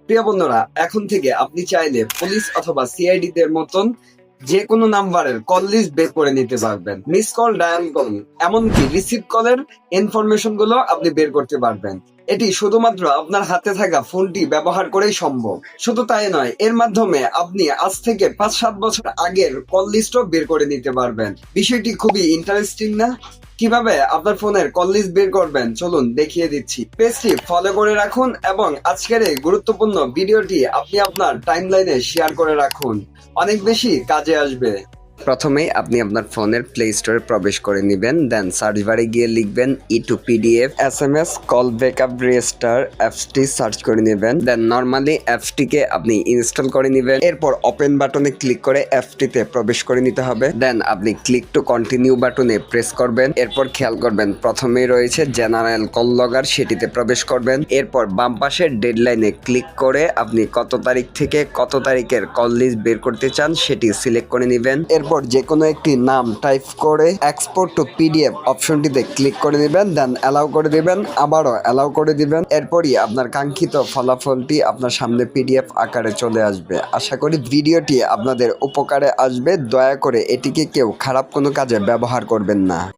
প্রিয় বন্ধুরা, এখন থেকে আপনি চাইলে পুলিশ অথবা সিআইডি দের মতন যে কোনো নাম্বারের কল লিস্ট বের করে নিতে পারবেন। মিস কল, ডায়াল কল, এমনকি রিসিভ কলের ইনফরমেশন গুলো আপনি বের করতে পারবেন। এটি শুধুমাত্র আপনার হাতে থাকা ফোনটি ব্যবহার করেই সম্ভব। শুধু তাই নয়, এর মাধ্যমে আপনি আজ থেকে 5-7 বছর আগের কল লিস্টও বের করে নিতে পারবেন। বিষয়টি খুবই ইন্টারেস্টিং না? কিভাবে আপনার ফোনের কল লিস্ট বের করবেন চলুন দেখিয়ে দিচ্ছি। পেজটি ফলো করে রাখুন এবং আজকের এই গুরুত্বপূর্ণ ভিডিওটি আপনি আপনার টাইমলাইনে শেয়ার করে রাখুন, অনেক বেশি কাজে আসবে। প্রথমেই আপনি আপনার ফোনের প্লে স্টোরে প্রবেশ করে নেবেন, দেন সার্চ বারে গিয়ে লিখবেন E2PDF SMS call backup register অ্যাপসটি সার্চ করে নেবেন। দেন নর্মালি অ্যাপসটিকে আপনি ইনস্টল করে নেবেন। এরপর ওপেন বাটনে ক্লিক করে অ্যাপসটিতে প্রবেশ করে নিতে হবে। দেন আপনি ক্লিক টু কন্টিনিউ বাটনে প্রেস করবেন। এরপর খেয়াল করবেন প্রথমেই রয়েছে জেনারেল কল লগগার, সেটিতে প্রবেশ করবেন। এরপর বাম পাশের ডেডলাইনে ক্লিক করে আপনি কত তারিখ থেকে কত তারিখের কল লিস্ট বের করতে চান সেটি সিলেক্ট করে নেবেন। এরপর যে কোনো একটি নাম টাইপ করে এক্সপোর্ট টু পিডিএফ অপশনটিতে ক্লিক করে দিবেন, দেন অ্যালাউ করে দিবেন, আবারও অ্যালাউ করে দিবেন। এরপরই আপনার কাঙ্ক্ষিত ফলাফলটি আপনার সামনে পিডিএফ আকারে চলে আসবে। আশা করি ভিডিওটি আপনাদের উপকারে আসবে। দয়া করে এটিকে কেউ খারাপ কোনো কাজে ব্যবহার করবেন না।